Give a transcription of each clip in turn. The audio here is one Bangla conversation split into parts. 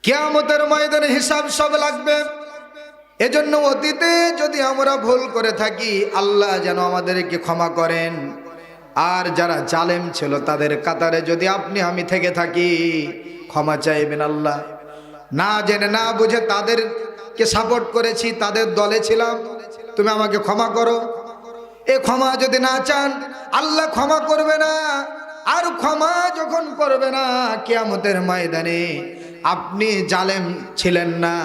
কিয়ামতের ময়দানে হিসাব সব লাগবে। এজন্য অতীতে যদি আমরা ভুল করে থাকি আল্লাহ যেন আমাদেরকে ক্ষমা করেন। আর যারা জালেম ছিল তাদের কাতারে যদি আপনি আমি থেকে থাকি ক্ষমা চাইবেন আল্লাহ। না জেনে না বুঝে তাদেরকে সাপোর্ট করেছি, তাদের দলে ছিলাম, তুমি আমাকে ক্ষমা করো। এ ক্ষমা যদি না চান আল্লাহ ক্ষমা করবে না। আর ক্ষমা যখন করবে না কিয়ামতের ময়দানে আপনি জালেম ছিলেন না,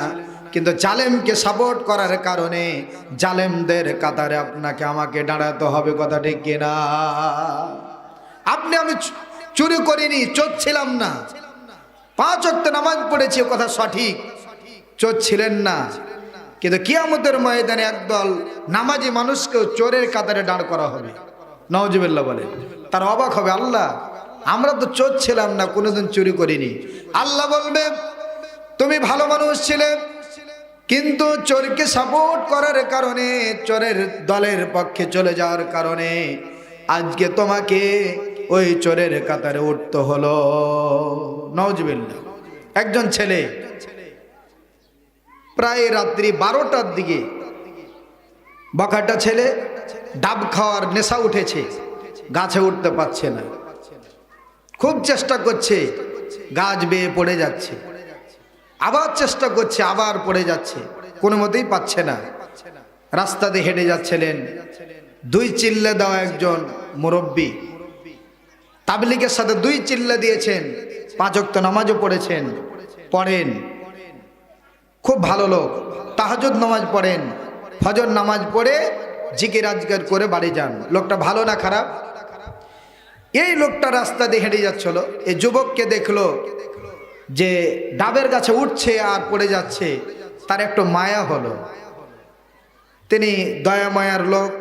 কিন্তু জালেমকে সাপোর্ট করার কারণে জালেমদের কাতারে আপনাকে আমাকে দাঁড়াতে হবে। কথা ঠিক কিনা? আপনি আমি চুরি করিনি, চোর ছিলাম না, 5 ওয়াক্ত নামাজ পড়েছি, কথা সঠিক, চোর ছিলেন না। কিন্তু কিয়ামতের ময়দানে একদল নামাজি মানুষকেও চোরের কাতারে দাঁড় করা হবে। নাউজুবিল্লাহ বলে। তার অবাক হবে, আল্লাহ আমরা তো চোর ছিলাম না, কোনোদিন চুরি করিনি। আল্লাহ বলবে তুমি ভালো মানুষ ছিলে, কিন্তু চোরকে সাপোর্ট করার কারণে, চোরের দলের পক্ষে চলে যাওয়ার কারণে আজকে তোমাকে ওই চোরের কাতারে উঠতে হলো। নাউজুবিল্লাহ। একজন ছেলে প্রায় রাত্রি 12টার দিকে, বখাটা ছেলে, ডাব খাওয়ার নেশা উঠেছে, গাছে উঠতে পারছে না, খুব চেষ্টা করছে, গাছ বেয়ে পড়ে যাচ্ছে, আবার চেষ্টা করছে, আবার পড়ে যাচ্ছে, কোনো মতেই পাচ্ছে না। রাস্তা দিয়ে হেঁটে যাচ্ছিলেন, 2 চিল্লা দেওয়া একজন মুরব্বী, তাবলিগের সাথে 2 চিল্লা দিয়েছেন, 5 ওয়াক্ত নামাজও পড়েন, খুব ভালো লোক, তাহাজ্জুদ নামাজ পড়েন, ফজর নামাজ পড়ে জিকির আজকার করে বাড়ি যান। লোকটা ভালো না খারাপ? এই লোকটা রাস্তা দিয়ে হেঁটে যাচ্ছিল, এই যুবককে দেখলো যে ডাবের গাছে উঠছে আর পড়ে যাচ্ছে, তার একটু মায়া হলো। তিনি দয়া মায়ার লোক,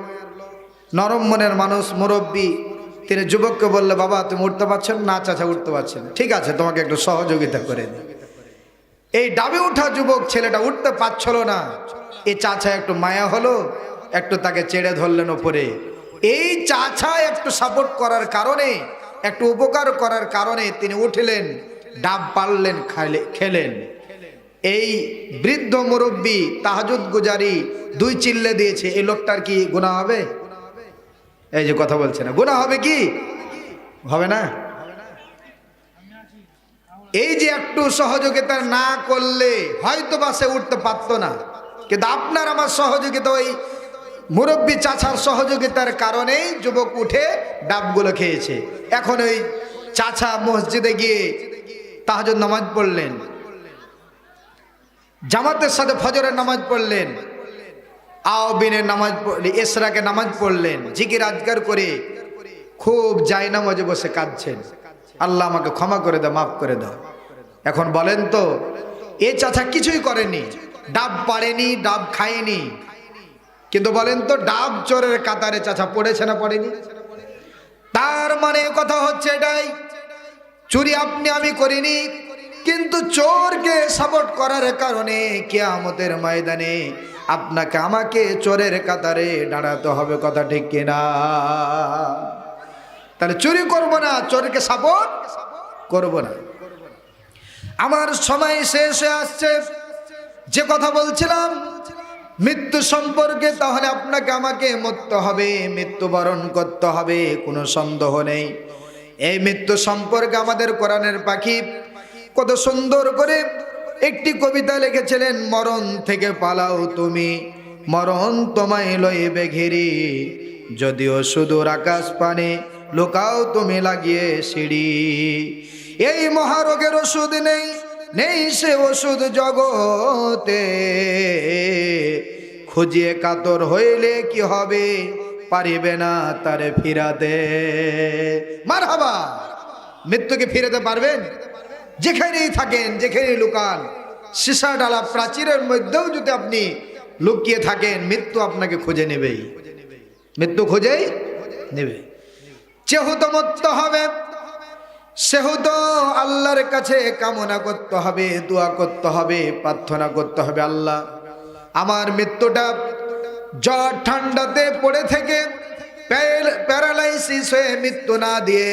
নরম মনের মানুষ, মুরব্বী, তিনি যুবককে বললে বাবা তুমি উঠতে পারছেন না? চাচা উঠতে পারছেন, ঠিক আছে তোমাকে একটু সহযোগিতা করে দিই। এই ডাবে উঠা যুবক ছেলেটা উঠতে পারছিল না, এই চাচা একটু মায়া হলো, একটু তাকে চেড়ে ধরলেন ওপরে। এই চাচা একটু সাপোর্ট করার কারণে, একটু উপকার করার কারণে তিনি উঠলেন, ডাব পারলেন, খেলেন। এই বৃদ্ধ মুরব্বী তাহাজ্জুদ গুজারি 2 চিল্লে দিয়েছে, এই লোকটার কি গুনাহ হবে? এই যে কথা বলছে না, গুনাহ হবে কি হবে না? এই যে একটু সহযোগিতা না করলে হয়তো বা সে উঠতে পারত না, কিন্তু আপনার আমার সহযোগিতা, ওই মুরব্বী চাচার সহযোগিতার কারণেই যুবক উঠে ডাবগুলো খেয়েছে। এখন ওই চাচা মসজিদে গিয়ে তাহাজ্জুদ নামাজ পড়লেন, জামাতের সাথে ফজরের নামাজ পড়লেন, আওবিনের নামাজ পড়লেন, এশরাকে নামাজ পড়লেন, জিকির আজকার করে খুব জায়নামাজে বসে কাঁদছেন, আল্লাহ আমাকে ক্ষমা করে দাও, মাফ করে দাও। এখন বলেন তো, এ চাচা কিছুই করেনি, ডাব পাড়েনি, ডাব খায়নি, কিন্তু বলেন তো ডাব চোরের কাতারে চাচা পড়েছে না পড়েনি? তার মানে কথা হচ্ছে এটাই, চুরি আপনি আমি করিনি, কিন্তু চোরকে সাপোর্ট করার কারণে কিয়ামতের ময়দানে আপনাকে আমাকে চোরের কাতারে দাঁড়াতে হবে। কথা ঠিক কিনা? তাহলে চুরি করব না, চোরকে সাপোর্ট করব না। আমার সময় শেষ হয়ে আসছে। যে কথা বলছিলাম মৃত্যু সম্পর্কে, তাহলে আপনাকে আমাকে মরতে হবে, মৃত্যুবরণ করতে হবে, কোনো সন্দেহ নেই। এই মৃত্যু সম্পর্কে আমাদের কোরআনের পাখি কত সুন্দর করে একটি কবিতা লিখেছিলেন, মরণ থেকে পালাও তুমি, মরণ তোমায় লইবে ঘিরি, যদিও সুদূর আকাশ পানে লুকাও তুমি লাগিয়ে সিঁড়ি। এই মহারোগের ওষুধ নেই, নেই সে ওষুধ জগতে, খুঁজিয়ে কাতর হইলে কি হবে, পারিবে না তারে ফিরাতে। মারহাবা। মৃত্যুকে ফিরাতে পারবেন? যেখানেই থাকেন, যেখানেই লুকান, সীসা ডালা প্রাচীরের মধ্যেও যদি আপনি লুকিয়ে থাকেন, মৃত্যু আপনাকে খুঁজে নেবেই, মৃত্যু খুঁজেই নেবে। যেহেতু মরতে হবে, সেহেতু আল্লাহর কাছে কামনা করতে হবে, দোয়া করতে হবে, প্রার্থনা করতে হবে, আল্লাহ আমার মৃত্যুটা জ্বর ঠান্ডাতে পড়ে থেকে প্যারালাইসিস হয়ে মৃত্যু না দিয়ে,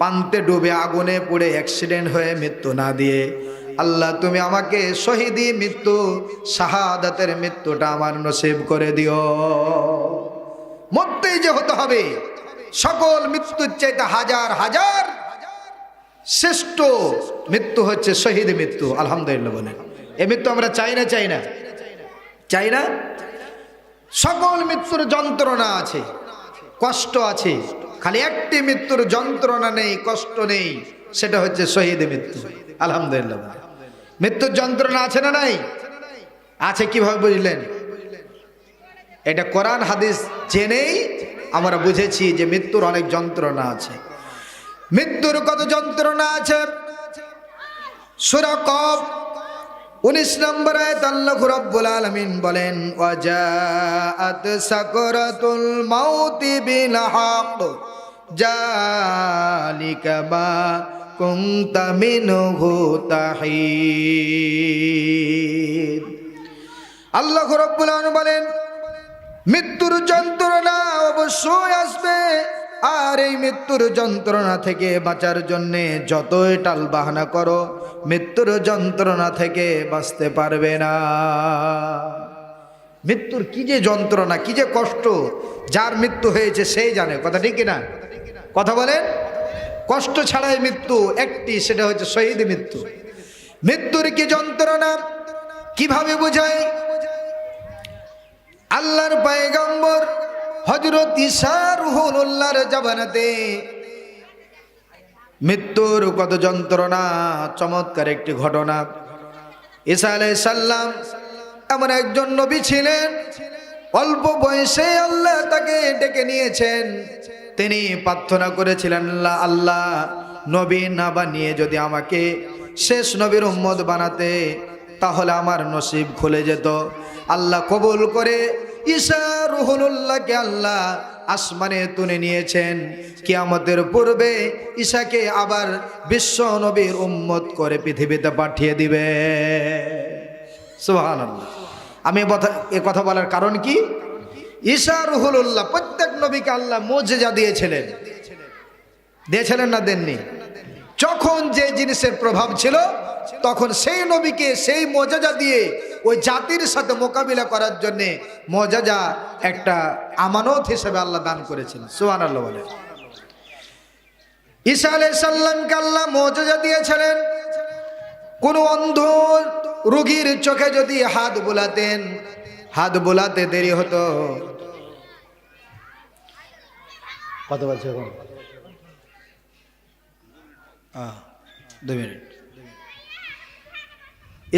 পান্তে ডুবে আগুনে পড়ে অ্যাক্সিডেন্ট হয়ে মৃত্যু না দিয়ে, আল্লাহ তুমি আমাকে শহীদি মৃত্যু, শাহাদাতের মৃত্যুটা আমার নসিব করে দিও। মরতেই যে হতে হবে, সকল মৃত্যুর চাইতে হাজার হাজার শ্রেষ্ঠ মৃত্যু হচ্ছে শহীদ মৃত্যু। আলহামদুলিল্লাহ বলেন। এই মৃত্যু আমরা চাই না, চাই না, চাই না। সকল মৃত্যুর যন্ত্রণা আছে, কষ্ট আছে, খালি একটি মৃত্যুর যন্ত্রণা নেই, কষ্ট নেই, সেটা হচ্ছে শহীদ মৃত্যু। আলহামদুলিল্লাহ। মৃত্যুর যন্ত্রণা আছে না নাই? আছে। কিভাবে বুঝলেন? এটা কোরআন হাদিস জেনেই আমরা বুঝেছি যে মৃত্যুর অনেক যন্ত্রণা আছে। মৃত্যুর কত যন্ত্রণা আছে। সূরা কফ 19 নম্বর আয়াত আল্লাহ রাব্বুল আলামিন বলেন, ওয়াজাআত সাকরাতুল মাউতি বিল হক জালিকা মা কুনতা মিনহু তাহিদ। আল্লাহ রাব্বুল আলামিন বলেন, মৃত্যুর যন্ত্রণা অবশ্যই আসবে, আর এই মৃত্যুর যন্ত্রণা থেকে বাঁচার জন্যে যতই টাল বাহানা করো, মৃত্যুর যন্ত্রণা থেকে বাঁচতে পারবে না। মৃত্যুর কি যে যন্ত্রণা, কি যে কষ্ট, যার মৃত্যু হয়েছে সেই জানে। কথা ঠিক কিনা? কথা বলেন। কষ্ট ছাড়াই মৃত্যু একটি, সেটা হচ্ছে শহীদ মৃত্যু। মৃত্যুর কি যন্ত্রণা কিভাবে বোঝায়? আল্লাহর পয়গম্বর হযরত ঈসা রূহুল্লাহর জামানাতে মৃত্যুর কত যন্ত্রণা, চমৎকার একটি ঘটনা। ঈসা আলাইহিস সালাম এমন একজন নবী ছিলেন, অল্প বয়সে আল্লাহ তাকে ডেকে নিয়েছেন। তিনি প্রার্থনা করেছিলেন, আল্লাহ নবী না বানিয়ে যদি আমাকে শেষ নবীর উম্মত বানাতে, তাহলে আমার নসিব খুলে যেত। আল্লাহ কবুল করে ঈসা রূহুল্লাহকে আল্লাহ আসমানে তুলে নিয়েছেন। কিয়ামতের পূর্বে ঈসাকে আবার বিশ্ব নবীর উম্মত করে পৃথিবীতে পাঠিয়ে দিবে। সুবহানাল্লাহ। আমি এ কথা বলার কারণ কি? ঈসা রূহুল্লাহ প্রত্যেক নবীকে আল্লাহ মুজিজা দিয়েছিলেন। দিয়েছিলেন না দেননি? যখন যে জিনিসের প্রভাব ছিল, তখন সেই নবীকে সেই মুজিজা দিয়ে ওই জাতির সাথে মোকাবিলা করার জন্য মুজিজা একটা আমানত হিসেবে আল্লাহ দান করেছেন। সুবহানাল্লাহ বলে। ঈসা আলাইহিস সালামকে আল্লাহ মুজিজা দিয়েছিলেন। কোন অন্ধ রোগীর চোখে যদি হাত বুলাতেন, হাত বুলাতে দেরি হতো। কত বলছে এখন? 2 মিনিট।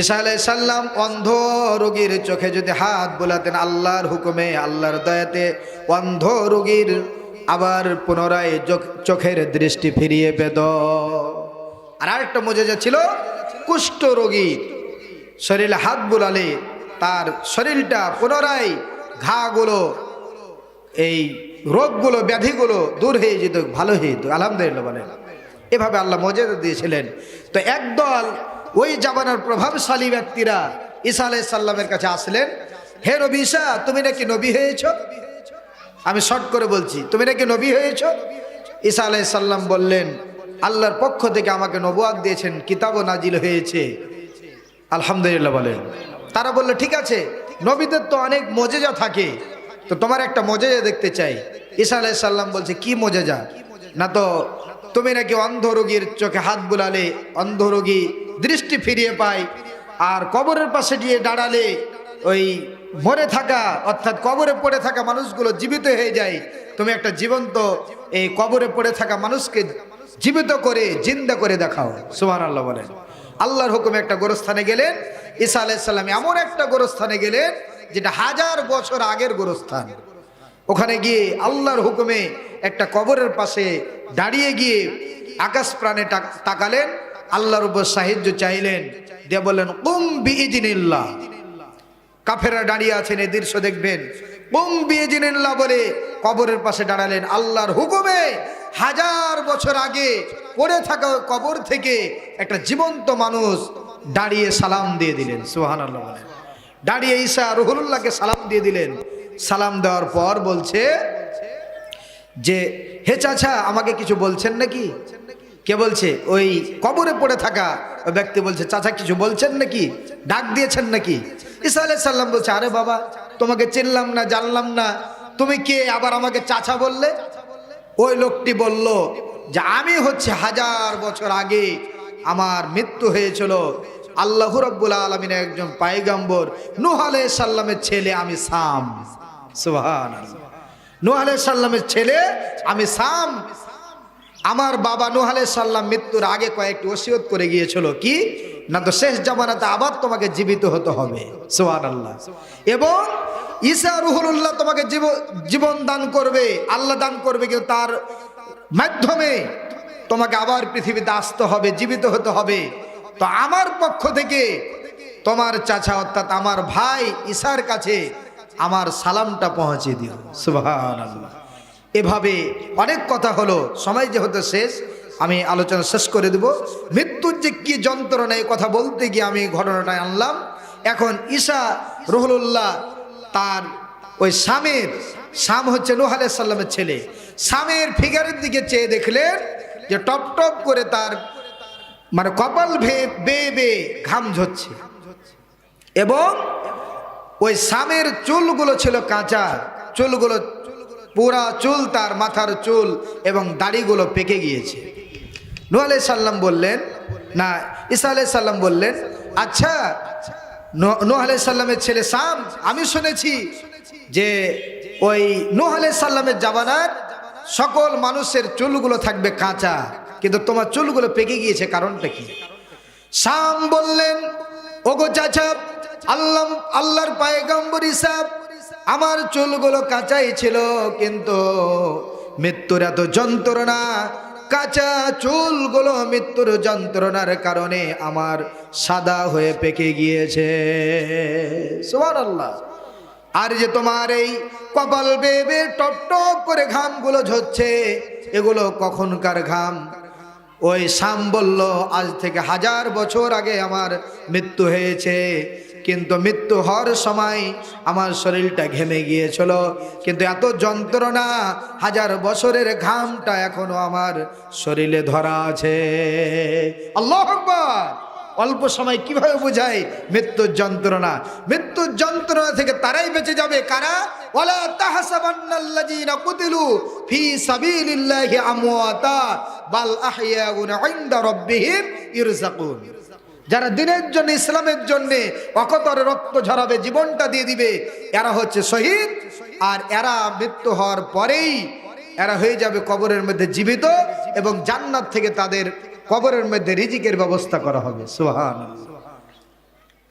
ঈসা আলাইহিস সালাম অন্ধ রোগীর চোখে যদি হাত বোলাতেন, আল্লাহর হুকুমে, আল্লাহর দয়াতে অন্ধ রোগীর আবার পুনরায় চোখের দৃষ্টি ফিরিয়ে পেত। আর আরেকটা মুজিজা ছিল, কুষ্ঠ রোগী শরীরে হাত বোলালে তার শরীরটা পুনরায় ঘাগুলো, এই রোগগুলো, ব্যাধিগুলো দূর হয়ে যেত, ভালো হয়ে যেত। আলহামদুলিল্লাহ বলেন। এভাবে আল্লাহ মুজিজা দিয়েছিলেন। তো একদল ওই জামানার প্রভাবশালী ব্যক্তিরা ঈসা আলাইহিস সালামের কাছে আসলেন, হে নবী ঈসা, তুমি নাকি নবী হয়েছ? আমি শর্ট করে বলছি, তুমি নাকি নবী হয়েছ? ঈসা আলাইহিস সালাম বললেন, আল্লাহর পক্ষ থেকে আমাকে নবুয়ত দিয়েছেন, কিতাবও নাজিল হয়েছে। আলহামদুলিল্লাহ বলেন। তারা বলল, ঠিক আছে, নবীদের তো অনেক মুজিজা থাকে, তো তোমার একটা মুজিজা দেখতে চাই। ঈসা আলাইহিস সালাম বলছে, কি মুজিজা? না তো তুমি নাকি অন্ধ রোগীর চোখে হাত বুলালে অন্ধ রোগী দৃষ্টি ফিরিয়ে পায়, আর কবরের পাশে গিয়ে দাঁড়ালে ওই মরে থাকা অর্থাৎ কবরে পড়ে থাকা মানুষগুলো জীবিত হয়ে যায়। তুমি একটা জীবন্ত এই কবরে পড়ে থাকা মানুষকে জীবিত করে জিন্দা করে দেখাও। সুবহানাল্লাহ বলেন। আল্লাহর হুকুমে একটা গোরস্থানে গেলেন ঈসা আলাইহিস সালাম, এমন একটা গোরস্থানে গেলেন যেটা 1000 বছর আগের গোরস্থান। ওখানে গিয়ে আল্লাহর হুকুমে একটা কবরের পাশে দাঁড়িয়ে গিয়ে আকাশ প্রাণে তাকালেন, আল্লাহর উপর সাহায্য চাইলেন, দিয়ে বললেন, কুম বিইজনিল্লাহ। কাফেররা দাঁড়িয়ে আছেন, এই দৃশ্য দেখবেন। কুম বিইজনিল্লাহ বলে কবরের পাশে দাঁড়ালেন। আল্লাহর হুকুমে 1000 বছর আগে পড়ে থাকা কবর থেকে একটা জীবন্ত মানুষ দাঁড়িয়ে সালাম দিয়ে দিলেন। সুবহানাল্লাহ বলেন। দাঁড়িয়ে ঈসা রূহুল্লাহকে সালাম দিয়ে দিলেন। সালাম দেওয়ার পর বলছে যে, হে চাচা, আমাকে কিছু বলছেন নাকি? কে বলছে? ওই কবরে পড়ে থাকা ওই ব্যক্তি বলছে, চাচা কিছু বলছেন নাকি, ডাক দিয়েছেন নাকি? ঈসা আলাইহিস সালাম বলছে, আরে বাবা, তোমাকে চিনলাম না, জানলাম না, তুমি কে, আবার আমাকে চাচা বললে? ওই লোকটি বলল যে আমি হচ্ছে 1000 বছর আগে আমার মৃত্যু হয়েছিল, আল্লাহ রাব্বুল আলামিনের একজন পয়গম্বর নূহ আলাইহিস সালামের ছেলে আমি সাম। সুবহানাল্লাহ। নূহ আলাইহিস সালামের ছেলে আমি সাম। আমার বাবা নূহ আলাইহিস সালাম মৃত্যুর আগে কয়েকটি ওসিয়ত করে গিয়েছিল, কি না, তো শেষ জামানাতে আবার তোমাকে জীবিত হতে হবে। সুবহানাল্লাহ। এবং ঈসা রুহুল্লাহ তোমাকে জীবন দান করবে, আল্লাহ দান করবে, কিন্তু তার মাধ্যমে তোমাকে আবার পৃথিবীতে আসতে হবে, জীবিত হতে হবে। তো আমার পক্ষ থেকে তোমার চাচা অর্থাৎ আমার ভাই ঈসার কাছে আমার সালামটা পৌঁছে দিও। সুবহানাল্লাহ। এভাবে অনেক কথা হলো, সময় যেহেতু শেষ, আমি আলোচনা শেষ করে দেব। মৃত্যুর যে কি যন্ত্রণা, এই কথা বলতে গিয়ে আমি ঘটনাটা আনলাম। এখন ঈসা রুহুল্লাহ তার ওই সাম হচ্ছে নূহ আলাইহিস সালামের ছেলে, সামের ফিগারের দিকে চেয়ে দেখলেন যে টপ টপ করে তার মানে কপাল বেয়ে ঘাম ঝরছে, এবং ওই সামের চুলগুলো ছিল কাঁচা, চুলগুলো পুরা চুল, তার মাথার চুল এবং দাড়িগুলো পেকে গিয়েছে। নূহ আলাইহিস সালাম বললেন, না, ঈসা আলাইহিস সালাম বললেন, আচ্ছা নূহ আলাইহিস সালামের ছেলে সাম, আমি শুনেছি যে ওই নূহ আলাইহিস সালামের জামানার সকল মানুষের চুলগুলো থাকবে কাঁচা, কিন্তু তোমার চুলগুলো পেকে গিয়েছে, কারণটা কি? সাম বললেন, ওগো চাচা, আল্লাহর পয়গম্বর ঈসা, আমার চুলগুলো কাঁচাই ছিল, কিন্তু মৃত্যুর এত যন্ত্রণা, কাঁচা চুলগুলো মৃত্যুর যন্ত্রণার কারণে আমার সাদা হয়ে পেকে গিয়েছে। সুবহানাল্লাহ। আর যে তোমার এই কপাল বেয়ে টপ টপ করে ঘামগুলো ঝরছে, এগুলো কখনকার ঘাম? ওই সাম বলল, আজ থেকে 1000 বছর আগে আমার মৃত্যু হয়েছে, কিন্তু মৃত্যু হওয়ার সময় আমার শরীরটা ঘেমে গিয়েছিল, কিন্তু এত যন্ত্রণা, 1000 বছরের ঘামটা এখনো আমার শরীরে ধরা আছে। আল্লাহু আকবার। অল্প সময় কিভাবে বোঝায় মৃত্যুর যন্ত্রণা? মৃত্যুর যন্ত্রণা থেকে তারাই বেঁচে যাবে কারা? ওয়ালা তাহসাবান্নাল্লাযীনা কুতিলু ফি সাবিলিল্লাহি আমওয়াতা বাল আহইয়াউন ইনদা রাব্বিহিম ইরযাকুন। যারা দিনের জন্য, ইসলামের জন্য অকতরে রক্ত ঝরাবে, জীবনটা দিয়ে দিবে, এরা হচ্ছে শহীদ। আর এরা মৃত্যু হওয়ার পরেই এরা হয়ে যাবে কবরের মধ্যে জীবিত, এবং জান্নাত থেকে তাদের কবরের মধ্যে রিজিকের ব্যবস্থা করা হবে। সুবহানাল্লাহ।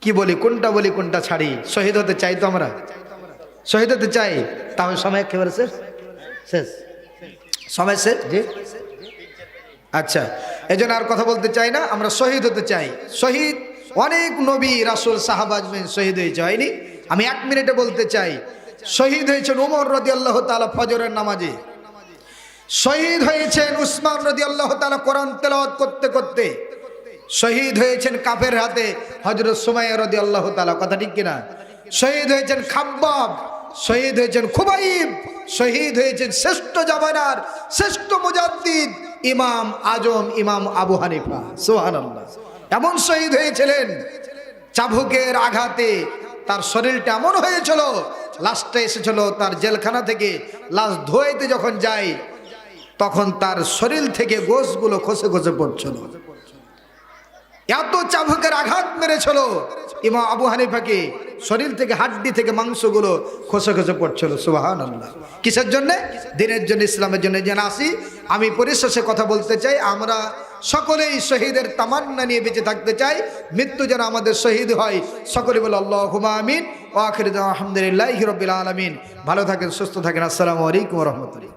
কি বলি, কোনটা বলি, কোনটা ছাড়ি? শহীদ হতে চাই তো আমরা, শহীদ হতে চাই। তাহলে সময় একেবারে শেষ, সময় শেষ। জি, আচ্ছা, এই জন্য আর কথা বলতে চাই না, আমরা শহীদ হতে চাই। শহীদ অনেক নবী, রাসূল, সাহাবা আজমাইন শহীদ হয়েছে, হয়নি? আমি 1 মিনিটে বলতে চাই, শহীদ হয়েছেন ওমর রাদিয়াল্লাহু তাআলা ফজরের নামাজে, শহীদ হয়েছেন উসমান রাদিয়াল্লাহু তাআলা কোরআন তেলাওয়াত করতে করতে, শহীদ হয়েছেন কাফের হাতে হযরত সুমাইয়া রাদিয়াল্লাহু তাআলা, কথা ঠিক কিনা? শহীদ হয়েছেন খাব্বাব, শহীদ হয়েছেন খুবাইব, শহীদ হয়েছেন শ্রেষ্ঠ জামানার শ্রেষ্ঠ মুজাদ্দিদ ইমাম আজম ইমাম আবু হানিফা। সুবহানাল্লাহ। এমন শহীদ হয়েছিলেন, চাবুকের আঘাতে তার শরীরটা এমন হয়েছিল, লাশটা এসেছিল তার জেলখানা থেকে, লাশ ধোয়াইতে যখন যায় তখন তার শরীর থেকে গোশগুলো খসে খসে পড়ছিল। এত চাবুকের আঘাত মেরেছিল ইমাম আবু হানিফাকে, শরীর থেকে, হাড্ডি থেকে মাংসগুলো খসে খসে পড়ছিল। সুবহানাল্লাহ। কিসের জন্য? দিনের জন্য, ইসলামের জন্য। যেন আসি, আমি পরিশেষে কথা বলতে চাই, আমরা সকলেই শহীদের তামান্না নিয়ে বেঁচে থাকতে চাই, মৃত্যু যেন আমাদের শহীদ হয়। সকলে বলে আল্লাহুম্মা আমিন। ওয়া আখিরু দাওয়ানা আলহামদুলিল্লাহি রাব্বিল আলামিন। ভালো থাকেন, সুস্থ থাকেন। আসসালামু আলাইকুম ওয়া রাহমাতুল্লাহ।